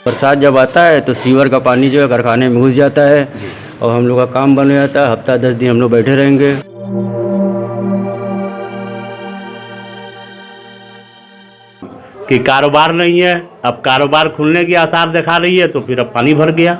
बरसात जब आता है तो सीवर का पानी जो है कारखाने में घुस जाता है और हम लोग का काम बन जाता है। हफ्ता 10 दिन हम लोग बैठे रहेंगे। कि कारोबार नहीं है, अब कारोबार खुलने की आसार दिखा रही है तो फिर अब पानी भर गया।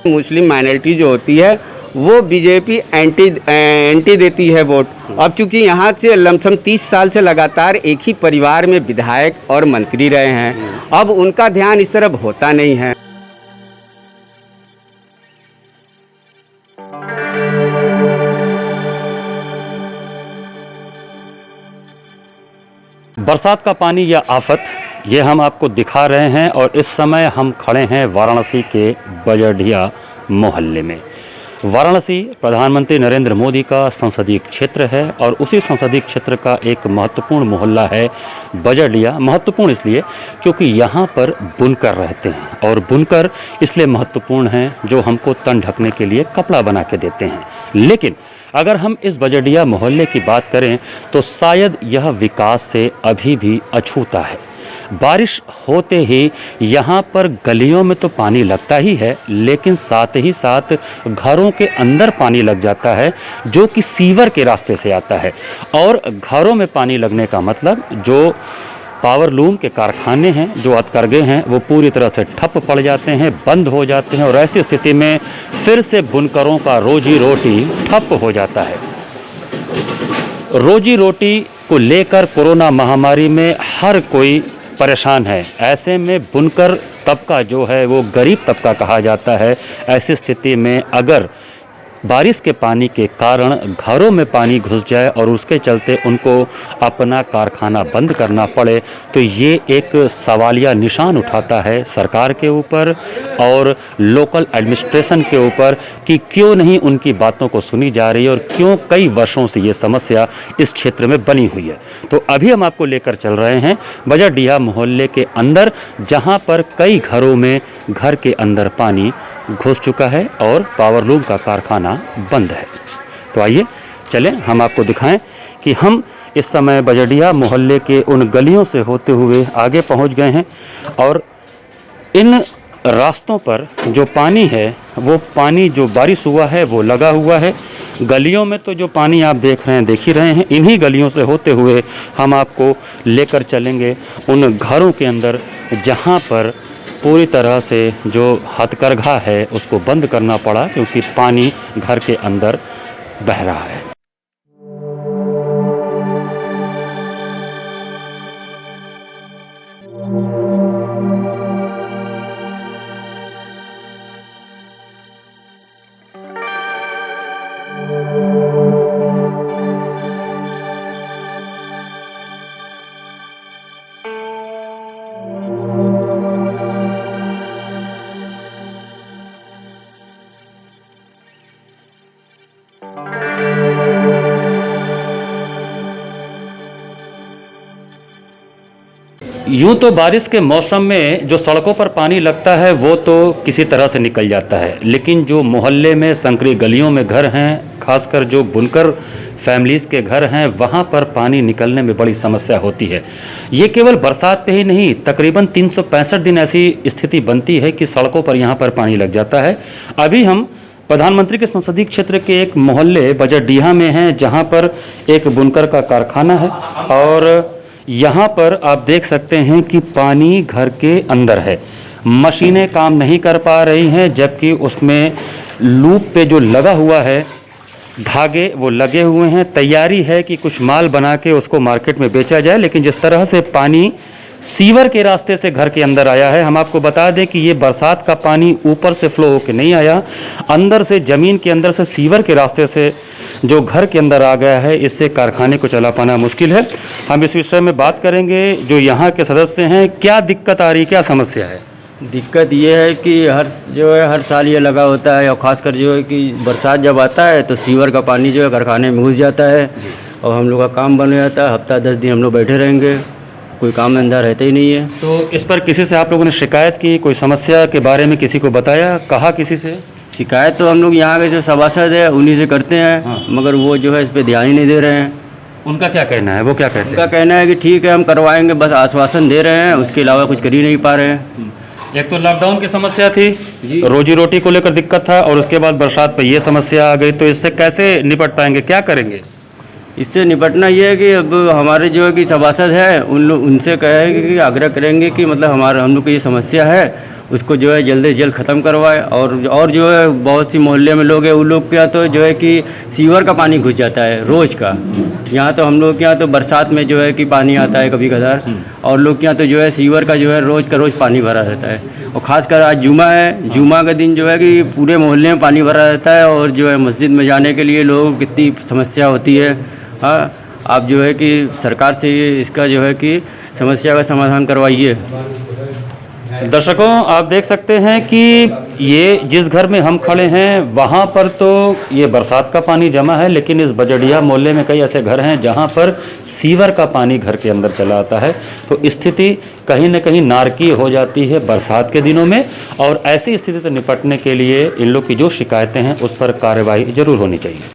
मुस्लिम माइनॉरिटी जो होती है वो बीजेपी एंटी देती है वोट। अब चूंकि यहाँ से लमसम 30 साल से लगातार एक ही परिवार में विधायक और मंत्री रहे हैं, अब उनका ध्यान इस तरफ होता नहीं है। बरसात का पानी या आफत, ये हम आपको दिखा रहे हैं और इस समय हम खड़े हैं वाराणसी के बजडिया मोहल्ले में। वाराणसी प्रधानमंत्री नरेंद्र मोदी का संसदीय क्षेत्र है और उसी संसदीय क्षेत्र का एक महत्वपूर्ण मोहल्ला है बजडिया। महत्वपूर्ण इसलिए क्योंकि यहाँ पर बुनकर रहते हैं और बुनकर इसलिए महत्वपूर्ण हैं जो हमको तन ढकने के लिए कपड़ा बना के देते हैं। लेकिन अगर हम इस बजडिया मोहल्ले की बात करें तो शायद यह विकास से अभी भी अछूता है। बारिश होते ही यहाँ पर गलियों में तो पानी लगता ही है, लेकिन साथ ही साथ घरों के अंदर पानी लग जाता है जो कि सीवर के रास्ते से आता है। और घरों में पानी लगने का मतलब जो पावर लूम के कारखाने हैं, जो हथकरघे हैं, वो पूरी तरह से ठप पड़ जाते हैं, बंद हो जाते हैं और ऐसी स्थिति में फिर से बुनकरों का रोजी रोटी ठप हो जाता है। रोजी रोटी को लेकर कोरोना महामारी में हर कोई परेशान है। ऐसे में बुनकर तबका जो है वो गरीब तबका कहा जाता है। ऐसी स्थिति में अगर बारिश के पानी के कारण घरों में पानी घुस जाए और उसके चलते उनको अपना कारखाना बंद करना पड़े तो ये एक सवालिया निशान उठाता है सरकार के ऊपर और लोकल एडमिनिस्ट्रेशन के ऊपर कि क्यों नहीं उनकी बातों को सुनी जा रही है और क्यों कई वर्षों से ये समस्या इस क्षेत्र में बनी हुई है। तो अभी हम आपको लेकर चल रहे हैं बजडिया मोहल्ले के अंदर, जहाँ पर कई घरों में घर के अंदर पानी घुस चुका है और पावर लूम का कारखाना बंद है। तो आइए चलें हम आपको दिखाएं कि हम इस समय बजडिया मोहल्ले के उन गलियों से होते हुए आगे पहुंच गए हैं और इन रास्तों पर जो पानी है वो पानी जो बारिश हुआ है वो लगा हुआ है। गलियों में तो जो पानी आप देख रहे हैं, देख ही रहे हैं। इन्हीं गलियों से होते हुए हम आपको लेकर चलेंगे उन घरों के अंदर जहां पर पूरी तरह से जो हथकरघा है उसको बंद करना पड़ा क्योंकि पानी घर के अंदर बह रहा है। यूँ तो बारिश के मौसम में जो सड़कों पर पानी लगता है वो तो किसी तरह से निकल जाता है, लेकिन जो मोहल्ले में संकरी गलियों में घर हैं, खासकर जो बुनकर फैमिलीज़ के घर हैं, वहाँ पर पानी निकलने में बड़ी समस्या होती है। ये केवल बरसात पे ही नहीं, तकरीबन 365 दिन ऐसी स्थिति बनती है कि सड़कों पर यहाँ पर पानी लग जाता है। अभी हम प्रधानमंत्री के संसदीय क्षेत्र के एक मोहल्ले बजडिया में हैं, जहाँ पर एक बुनकर का कारखाना है और यहाँ पर आप देख सकते हैं कि पानी घर के अंदर है। मशीनें काम नहीं कर पा रही हैं, जबकि उसमें लूप पे जो लगा हुआ है धागे वो लगे हुए हैं। तैयारी है कि कुछ माल बना के उसको मार्केट में बेचा जाए, लेकिन जिस तरह से पानी सीवर के रास्ते से घर के अंदर आया है, हम आपको बता दें कि ये बरसात का पानी ऊपर से फ्लो होकर नहीं आया, अंदर से ज़मीन के अंदर से सीवर के रास्ते से जो घर के अंदर आ गया है। इससे कारखाने को चला पाना मुश्किल है। हम इस विषय में बात करेंगे जो यहाँ के सदस्य हैं, क्या दिक्कत आ रही, क्या समस्या है। दिक्कत ये है कि हर साल ये लगा होता है और ख़ासकर जो है कि बरसात जब आता है तो सीवर का पानी जो है कारखाने में घुस जाता है और हम लोग का काम बन जाता है। हफ्ता 10 दिन हम लोग बैठे रहेंगे, कोई काम धंधा रहता ही नहीं है। तो इस पर किसी से आप लोगों ने शिकायत की, कोई समस्या के बारे में किसी को बताया, कहा किसी से? शिकायत तो हम लोग यहाँ के जो सभासद है उन्हीं से करते हैं। हाँ। मगर वो जो है इस पे ध्यान ही नहीं दे रहे हैं। उनका क्या कहना है, वो क्या कहते उनका हैं? कहना है कि ठीक है हम करवाएंगे, बस आश्वासन दे रहे हैं, उसके अलावा कुछ कर ही नहीं पा रहे हैं। एक तो लॉकडाउन की समस्या थी, जी। रोजी रोटी को लेकर दिक्कत था, और उसके बाद बरसात पे ये समस्या आ गई, तो इससे कैसे निपट पाएंगे, क्या करेंगे? इससे निपटना ये है कि अब हमारे जो है कि सभासद है उनसे कहेंगे कि आग्रह करेंगे कि मतलब हम लोग की ये समस्या है उसको जो है जल्द से जल्द ख़त्म करवाए। और जो है बहुत सी मोहल्ले में लोग हैं, उन लोग के यहाँ तो जो है कि सीवर का पानी घुस जाता है रोज़ का। यहाँ तो हम लोग के यहाँ तो बरसात में जो है कि पानी आता है कभी कभार, और लोग के यहाँ तो जो है सीवर का जो है रोज़ का रोज़ पानी भरा रहता है। और ख़ासकर आज जुमा है, जुमा का दिन जो है कि पूरे मोहल्ले में पानी भरा रहता है, और जो है मस्जिद में जाने के लिए लोगों को कितनी समस्या होती है। हाँ, आप जो है कि सरकार से इसका जो है कि समस्या का समाधान करवाइए। दर्शकों, आप देख सकते हैं कि ये जिस घर में हम खड़े हैं वहाँ पर तो ये बरसात का पानी जमा है, लेकिन इस बजड़िया मोहल्ले में कई ऐसे घर हैं जहाँ पर सीवर का पानी घर के अंदर चला आता है। तो स्थिति कहीं न कहीं नारकीय हो जाती है बरसात के दिनों में, और ऐसी स्थिति से निपटने के लिए इन लोग की जो शिकायतें हैं उस पर कार्रवाई जरूर होनी चाहिए।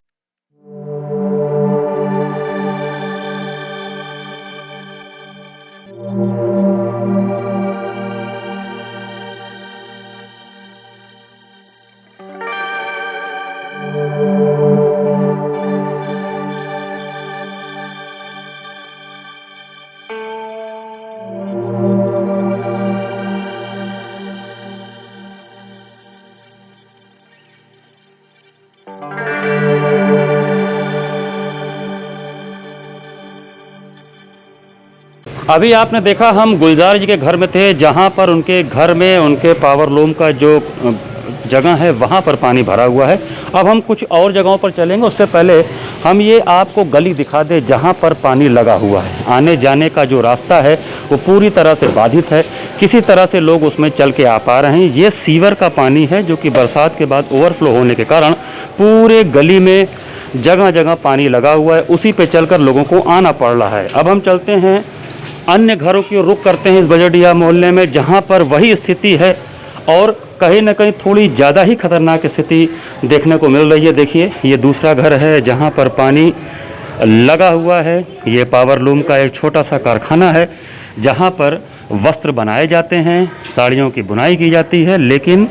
अभी आपने देखा हम गुलजार जी के घर में थे, जहाँ पर उनके घर में उनके पावर लूम का जो जगह है वहाँ पर पानी भरा हुआ है। अब हम कुछ और जगहों पर चलेंगे, उससे पहले हम ये आपको गली दिखा दें जहाँ पर पानी लगा हुआ है। आने जाने का जो रास्ता है वो पूरी तरह से बाधित है, किसी तरह से लोग उसमें चल के आ पा रहे हैं। ये सीवर का पानी है जो कि बरसात के बाद ओवरफ्लो होने के कारण पूरे गली में जगह जगह पानी लगा हुआ है, उसी पे चलकर लोगों को आना पड़ रहा है। अब हम चलते हैं अन्य घरों की ओर रुख करते हैं इस बजड़िया मोहल्ले में, जहाँ पर वही स्थिति है और कहीं न कहीं थोड़ी ज़्यादा ही खतरनाक स्थिति देखने को मिल रही है। देखिए, ये दूसरा घर है जहाँ पर पानी लगा हुआ है। ये पावर लूम का एक छोटा सा कारखाना है जहाँ पर वस्त्र बनाए जाते हैं, साड़ियों की बुनाई की जाती है, लेकिन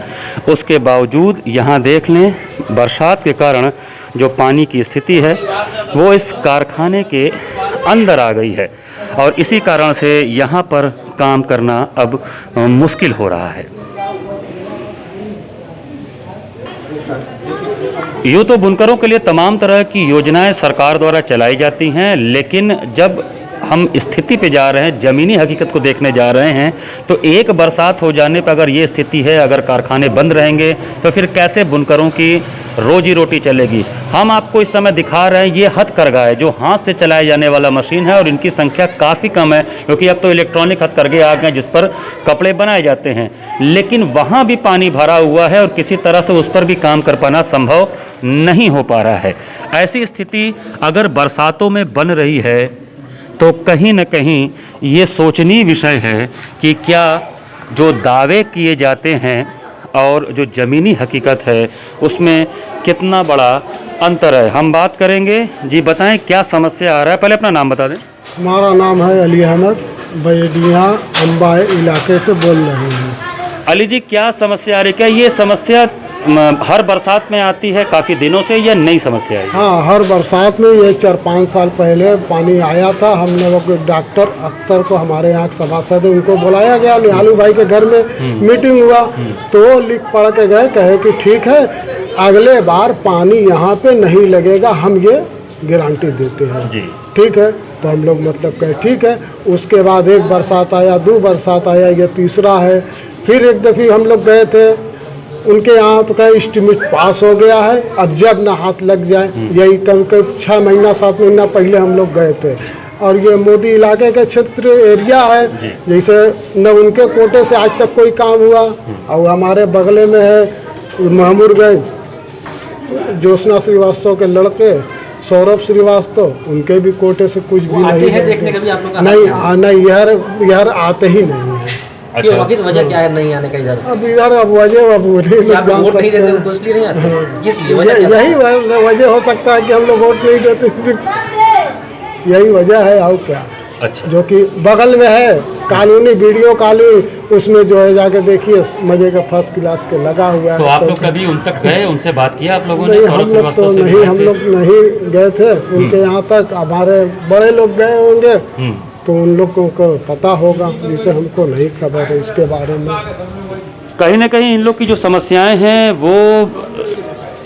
उसके बावजूद यहाँ देख लें बरसात के कारण जो पानी की स्थिति है वो इस कारखाने के अंदर आ गई है, और इसी कारण से यहाँ पर काम करना अब मुश्किल हो रहा है। यूँ तो बुनकरों के लिए तमाम तरह की योजनाएं सरकार द्वारा चलाई जाती हैं, लेकिन जब हम स्थिति पे जा रहे हैं, ज़मीनी हकीकत को देखने जा रहे हैं, तो एक बरसात हो जाने पर अगर ये स्थिति है, अगर कारखाने बंद रहेंगे तो फिर कैसे बुनकरों की रोजी रोटी चलेगी। हम आपको इस समय दिखा रहे हैं ये हथकरघा है, जो हाथ से चलाए जाने वाला मशीन है, और इनकी संख्या काफ़ी कम है क्योंकि अब तो इलेक्ट्रॉनिक हथकरघे आ गए जिस पर कपड़े बनाए जाते हैं। लेकिन वहाँ भी पानी भरा हुआ है और किसी तरह से उस पर भी काम कर पाना संभव नहीं हो पा रहा है। ऐसी स्थिति अगर बरसातों में बन रही है तो कहीं न कहीं ये सोचनीय विषय है कि क्या जो दावे किए जाते हैं और जो ज़मीनी हकीकत है उसमें कितना बड़ा अंतर है। हम बात करेंगे। जी बताएं, क्या समस्या आ रहा है? पहले अपना नाम बता दें। हमारा नाम है अली अहमद, बजड़िया अंबाई इलाके से बोल रहे हैं। अली जी, क्या समस्या आ रही है? क्या ये समस्या हर बरसात में आती है काफ़ी दिनों से, या नई समस्या है? हाँ, हर बरसात में ये 4-5 साल पहले पानी आया था। हम लोगों को डॉक्टर अख्तर को, हमारे यहाँ सभासद है, उनको बुलाया गया। निहालू भाई के घर में मीटिंग हुआ तो वो लिख पढ़ के गए, कहे कि ठीक है अगले बार पानी यहाँ पे नहीं लगेगा, हम ये गारंटी देते हैं जी। ठीक है। तो हम लोग मतलब कहे ठीक है। उसके बाद एक बरसात आया, 2 बरसात आया, ये तीसरा है। फिर एक दफ़ी हम लोग गए थे उनके यहाँ तो कहे एस्टीमेट पास हो गया है, अब जब ना हाथ लग जाए। यही करीब 6 महीना 7 महीना पहले हम लोग गए थे। और ये मोदी इलाके के क्षेत्र एरिया है, जैसे न उनके कोटे से आज तक कोई काम हुआ। और हमारे बगले में है महमूरगंज, ज्योत्सना श्रीवास्तव के लड़के सौरभ श्रीवास्तव, उनके भी कोटे से कुछ भी नहीं है। देखने कभी आप लोग नहीं, यार आते ही नहीं है। क्यों आखिर वजह क्या है नहीं आने का इधर? अब इधर अब वजह अब नहीं लोग आप जान वोट नहीं सकते देते हैं। उनको इसलिए नहीं आते? किस लिए वजह क्या है? यही वजह हो सकता है कि हम लोग वोट नहीं देते, यही वजह है और क्या। अच्छा, जो कि बगल में है कानूनी वीडियो कॉलोनी, उसमें जो है जाके देखिए मजे का फर्स्ट क्लास के लगा हुआ है। तो आप लोग कभी उन तक गए, उनसे बात किया आप लोगों ने? नहीं, सौरभ हम लोग तो श्रीवास्तव से, नहीं, विधायक हम से? लोग नहीं गए थे उनके यहाँ तक। हमारे बड़े लोग गए होंगे तो उन लोगों को पता होगा, जिसे हमको नहीं खबर है इसके बारे में। कहीं ना कहीं इन लोग की जो समस्याएं हैं वो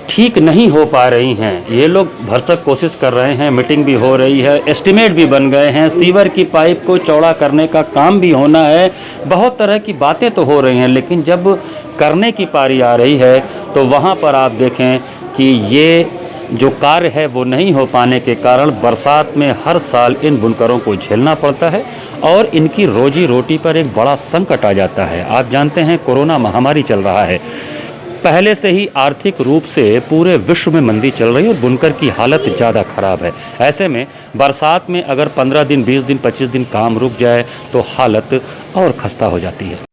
ठीक नहीं हो पा रही हैं। ये लोग भरसक कोशिश कर रहे हैं, मीटिंग भी हो रही है, एस्टिमेट भी बन गए हैं, सीवर की पाइप को चौड़ा करने का काम भी होना है, बहुत तरह की बातें तो हो रही हैं, लेकिन जब करने की पारी आ रही है तो वहाँ पर आप देखें कि ये जो कार्य है वो नहीं हो पाने के कारण बरसात में हर साल इन बुनकरों को झेलना पड़ता है और इनकी रोजी रोटी पर एक बड़ा संकट आ जाता है। आप जानते हैं कोरोना महामारी चल रहा है, पहले से ही आर्थिक रूप से पूरे विश्व में मंदी चल रही है और बुनकर की हालत ज़्यादा ख़राब है। ऐसे में बरसात में अगर 15 दिन, 20 दिन, 25 दिन काम रुक जाए तो हालत और खस्ता हो जाती है।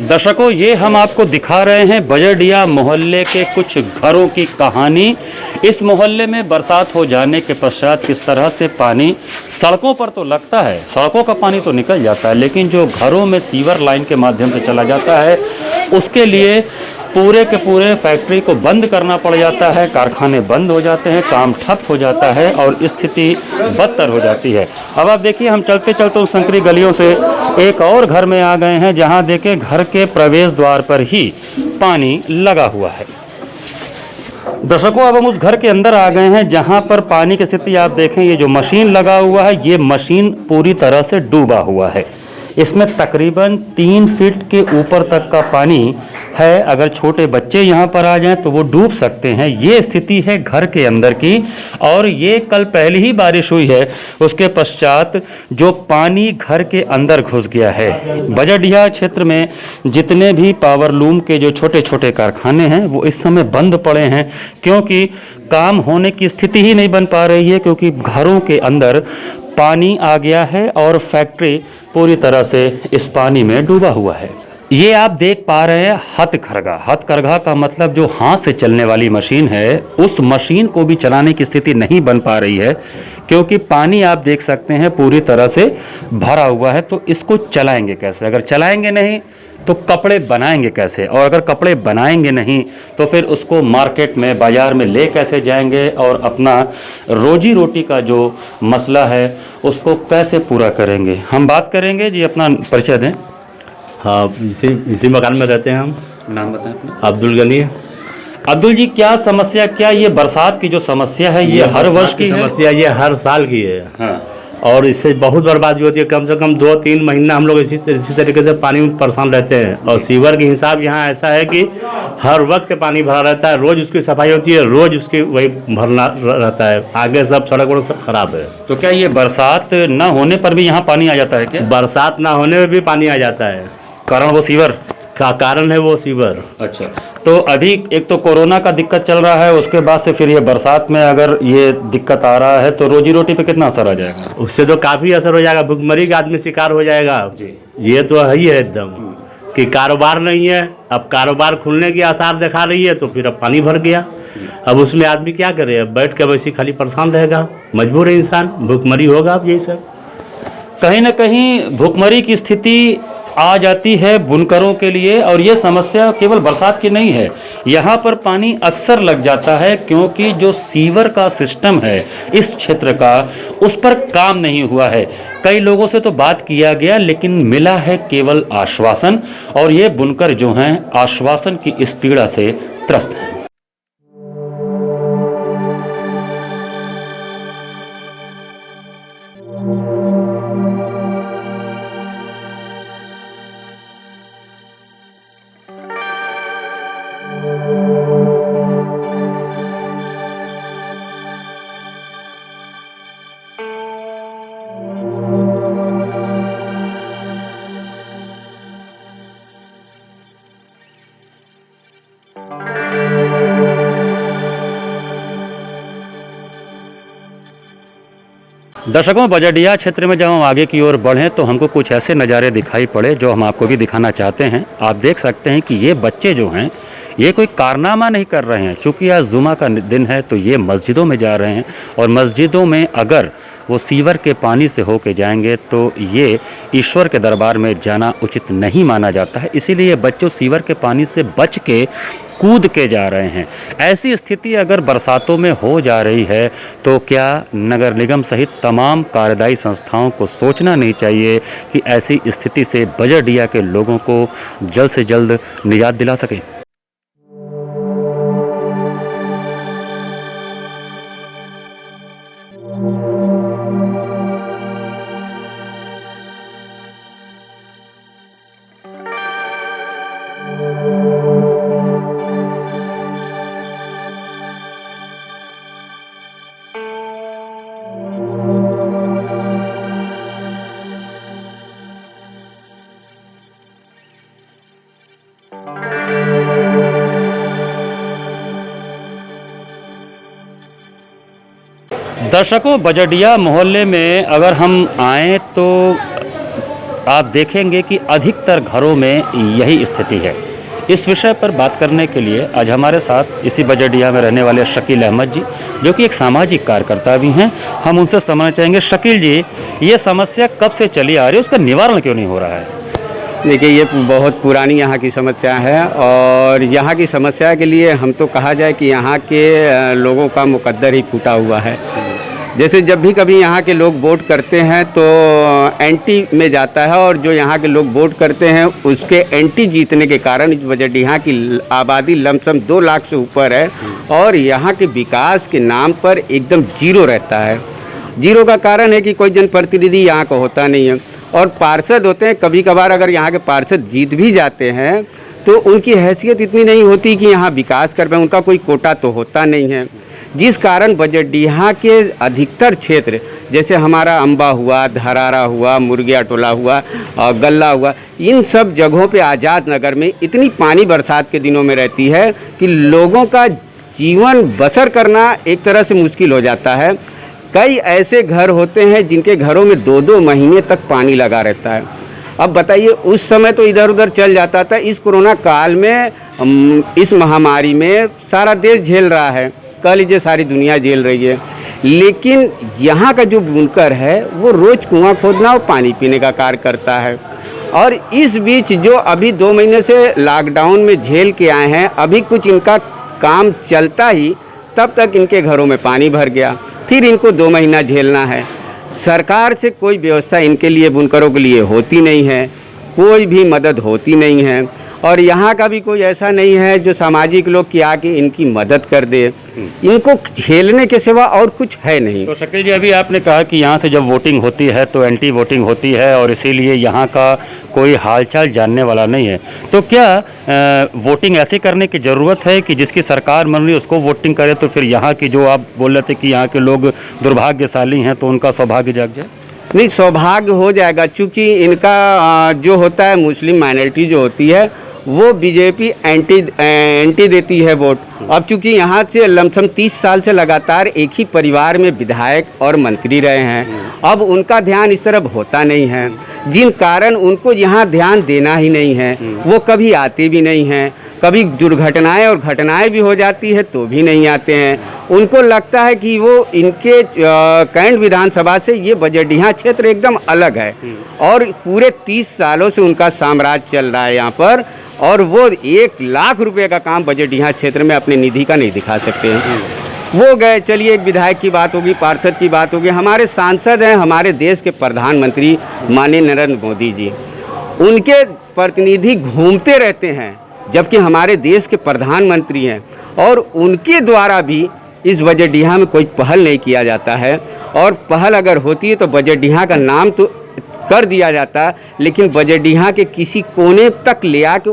दर्शकों, ये हम आपको दिखा रहे हैं बजरडिया मोहल्ले के कुछ घरों की कहानी। इस मोहल्ले में बरसात हो जाने के पश्चात किस तरह से पानी सड़कों पर तो लगता है, सड़कों का पानी तो निकल जाता है, लेकिन जो घरों में सीवर लाइन के माध्यम से चला जाता है उसके लिए पूरे के पूरे फैक्ट्री को बंद करना पड़ जाता है, कारखाने बंद हो जाते हैं, काम ठप हो जाता है और स्थिति बदतर हो जाती है। अब आप देखिए, हम चलते चलते उस संकरी गलियों से एक और घर में आ गए हैं जहां देखें घर के प्रवेश द्वार पर ही पानी लगा हुआ है। दर्शकों, अब हम उस घर के अंदर आ गए हैं जहां पर पानी की स्थिति आप देखें, ये जो मशीन लगा हुआ है ये मशीन पूरी तरह से डूबा हुआ है। इसमें तकरीबन 3 फीट के ऊपर तक का पानी है। अगर छोटे बच्चे यहाँ पर आ जाएं तो वो डूब सकते हैं। ये स्थिति है घर के अंदर की और ये कल पहले ही बारिश हुई है, उसके पश्चात जो पानी घर के अंदर घुस गया है। बजरडिया क्षेत्र में जितने भी पावरलूम के जो छोटे छोटे कारखाने हैं वो इस समय बंद पड़े हैं, क्योंकि काम होने की स्थिति ही नहीं बन पा रही है, क्योंकि घरों के अंदर पानी आ गया है और फैक्ट्री पूरी तरह से इस पानी में डूबा हुआ है। ये आप देख पा रहे हैं हथकरघा। हथकरघा का मतलब जो हाथ से चलने वाली मशीन है, उस मशीन को भी चलाने की स्थिति नहीं बन पा रही है, क्योंकि पानी आप देख सकते हैं पूरी तरह से भरा हुआ है। तो इसको चलाएंगे कैसे? अगर चलाएंगे नहीं तो कपड़े बनाएंगे कैसे? और अगर कपड़े बनाएंगे नहीं तो फिर उसको मार्केट में, बाज़ार में ले कैसे जाएंगे और अपना रोजी रोटी का जो मसला है उसको कैसे पूरा करेंगे? हम बात करेंगे जी, अपना परिचय दें। हाँ, इसी मकान में रहते हैं हम। नाम बताएं अपना। अब्दुल गनी। अब्दुल जी, क्या समस्या, क्या ये बरसात की जो समस्या है ये हर वर्ष की है? समस्या ये हर साल की है। हाँ। और इससे बहुत बर्बादी होती है। कम से कम 2-3 महीना हम लोग इसी तरीके से पानी में परेशान रहते हैं। और सीवर के हिसाब यहाँ ऐसा है कि हर वक्त पानी भरा रहता है, रोज़ उसकी सफाई होती है, रोज़ उसकी वही भरना रहता है। आगे सब सड़क वड़क सब खराब है। तो क्या ये बरसात ना होने पर भी यहाँ पानी आ जाता है क्या? बरसात ना होने में भी पानी आ जाता है। कारण वो सीवर का कारण है वो सीवर। अच्छा, तो अभी एक तो कोरोना का दिक्कत चल रहा है, उसके बाद से फिर ये बरसात में अगर ये दिक्कत आ रहा है तो रोजी रोटी पे कितना असर आ जाएगा? उससे तो काफ़ी असर हो जाएगा, भुखमरी का आदमी शिकार हो जाएगा जी। ये तो है ही है एकदम कि कारोबार नहीं है। अब कारोबार खुलने की आसार दिखा रही है तो फिर अब पानी भर गया। अब उसमें आदमी क्या करे? अब बैठ के वैसे खाली परेशान रहेगा, मजबूर है इंसान, भुखमरी होगा। अब यही सब कहीं ना कहीं भुखमरी की स्थिति आ जाती है बुनकरों के लिए। और ये समस्या केवल बरसात की नहीं है, यहाँ पर पानी अक्सर लग जाता है, क्योंकि जो सीवर का सिस्टम है इस क्षेत्र का, उस पर काम नहीं हुआ है। कई लोगों से तो बात किया गया, लेकिन मिला है केवल आश्वासन, और ये बुनकर जो हैं आश्वासन की इस पीड़ा से त्रस्त हैं। दर्शकों, बजडिया क्षेत्र में जब हम आगे की ओर बढ़ें तो हमको कुछ ऐसे नज़ारे दिखाई पड़े जो हम आपको भी दिखाना चाहते हैं। आप देख सकते हैं कि ये बच्चे जो हैं ये कोई कारनामा नहीं कर रहे हैं। चूँकि आज जुमा का दिन है तो ये मस्जिदों में जा रहे हैं और मस्जिदों में अगर वो सीवर के पानी से होके जाएंगे तो ये ईश्वर के दरबार में जाना उचित नहीं माना जाता है। इसीलिए बच्चों सीवर के पानी से बच के कूद के जा रहे हैं। ऐसी स्थिति अगर बरसातों में हो जा रही है तो क्या नगर निगम सहित तमाम कार्यदायी संस्थाओं को सोचना नहीं चाहिए कि ऐसी स्थिति से बजडिया के लोगों को जल्द से जल्द निजात दिला सके। दर्शकों, बजडिया मोहल्ले में अगर हम आएँ तो आप देखेंगे कि अधिकतर घरों में यही स्थिति है। इस विषय पर बात करने के लिए आज हमारे साथ इसी बजडिया में रहने वाले शकील अहमद जी, जो कि एक सामाजिक कार्यकर्ता भी हैं, हम उनसे समझना चाहेंगे। शकील जी, ये समस्या कब से चली आ रही है, उसका निवारण क्यों नहीं हो रहा है? देखिए, ये बहुत पुरानी यहाँ की समस्या है और यहाँ की समस्या के लिए हम तो कहा जाए कि यहाँ के लोगों का मुकद्दर ही फूटा हुआ है। जैसे जब भी कभी यहाँ के लोग वोट करते हैं तो एंटी में जाता है और जो यहाँ के लोग वोट करते हैं उसके एंटी जीतने के कारण इस बजडिया की आबादी लमसम 2 लाख से ऊपर है और यहाँ के विकास के नाम पर एकदम जीरो रहता है। जीरो का कारण है कि कोई जनप्रतिनिधि यहाँ का होता नहीं है और पार्षद होते हैं। कभी कभार अगर यहाँ के पार्षद जीत भी जाते हैं तो उनकी हैसियत इतनी नहीं होती कि यहाँ विकास कर पाए, उनका कोई कोटा तो होता नहीं है, जिस कारण बजडिया के अधिकतर क्षेत्र जैसे हमारा अम्बा हुआ, धरारा हुआ, मुर्गिया टोला हुआ और गल्ला हुआ, इन सब जगहों पे आज़ाद नगर में इतनी पानी बरसात के दिनों में रहती है कि लोगों का जीवन बसर करना एक तरह से मुश्किल हो जाता है। कई ऐसे घर होते हैं जिनके घरों में 2-2 महीने तक पानी लगा रहता है। अब बताइए, उस समय तो इधर उधर चल जाता था। इस कोरोना काल में, इस महामारी में सारा देश झेल रहा है, कह लीजिए सारी दुनिया झेल रही है, लेकिन यहाँ का जो बुनकर है वो रोज़ कुआं खोदना और पानी पीने का कार्य करता है। और इस बीच जो अभी 2 महीने से लॉकडाउन में झेल के आए हैं, अभी कुछ इनका काम चलता ही तब तक इनके घरों में पानी भर गया, फिर इनको 2 महीना झेलना है। सरकार से कोई व्यवस्था इनके लिए, बुनकरों के लिए होती नहीं है, कोई भी मदद होती नहीं है और यहाँ का भी कोई ऐसा नहीं है जो सामाजिक लोग कि आके इनकी मदद कर दे। इनको झेलने के सिवा और कुछ है नहीं। तो शकील जी, अभी आपने कहा कि यहाँ से जब वोटिंग होती है तो एंटी वोटिंग होती है और इसीलिए यहाँ का कोई हालचाल जानने वाला नहीं है, तो क्या वोटिंग ऐसे करने की ज़रूरत है कि जिसकी सरकार मन रही है उसको वोटिंग करे, तो फिर यहाँ की जो आप बोल रहे थे कि यहाँ के लोग दुर्भाग्यशाली हैं तो उनका सौभाग्य जाग जाए? नहीं, सौभाग्य हो जाएगा, चूँकि इनका जो होता है मुस्लिम माइनॉरिटी जो होती है वो बीजेपी एंटी देती है वोट। अब चूँकि यहाँ से लमसम 30 साल से लगातार एक ही परिवार में विधायक और मंत्री रहे हैं, अब उनका ध्यान इस तरफ होता नहीं है, जिन कारण उनको यहाँ ध्यान देना ही नहीं है। वो कभी आते भी नहीं हैं, कभी दुर्घटनाएं और घटनाएं भी हो जाती है तो भी नहीं आते हैं। उनको लगता है कि वो इनके कैंट विधानसभा से ये बजडिया क्षेत्र एकदम अलग है और पूरे 30 सालों से उनका साम्राज्य चल रहा है यहाँ पर और वो 1 लाख रुपए का काम बजडिया क्षेत्र में अपने निधि का नहीं दिखा सकते हैं। वो गए, चलिए एक विधायक की बात होगी, पार्षद की बात होगी, हमारे सांसद हैं, हमारे देश के प्रधानमंत्री माननीय नरेंद्र मोदी जी, उनके प्रतिनिधि घूमते रहते हैं जबकि हमारे देश के प्रधानमंत्री हैं और उनके द्वारा भी इस बजडिया में कोई पहल नहीं किया जाता है। और पहल अगर होती है तो बजडिया का नाम तो कर दिया जाता, लेकिन बजडिया के किसी कोने तक ले आके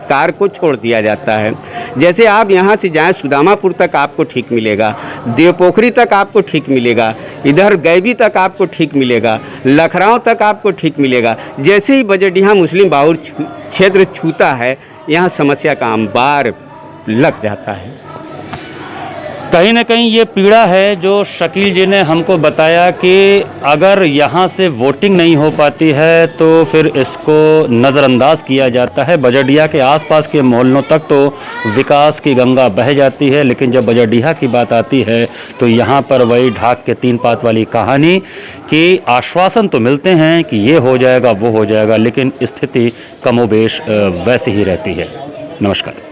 कार्य को छोड़ दिया जाता है। जैसे आप यहाँ से जाएं सुदामापुर तक आपको ठीक मिलेगा, देवपोखरी तक आपको ठीक मिलेगा, इधर गैबी तक आपको ठीक मिलेगा, लखराव तक आपको ठीक मिलेगा। जैसे ही बजडिया मुस्लिम बाहुल क्षेत्र छूता है, यहाँ समस्या का अंबार लग जाता है। कहीं ना कहीं ये पीड़ा है जो शकील जी ने हमको बताया कि अगर यहाँ से वोटिंग नहीं हो पाती है तो फिर इसको नज़रअंदाज किया जाता है। बजडिया के आसपास के मोहल्लों तक तो विकास की गंगा बह जाती है, लेकिन जब बजडिया की बात आती है तो यहाँ पर वही ढाक के 3 पात वाली कहानी कि आश्वासन तो मिलते हैं कि ये हो जाएगा वो हो जाएगा, लेकिन स्थिति कमोबेश वैसी ही रहती है। नमस्कार।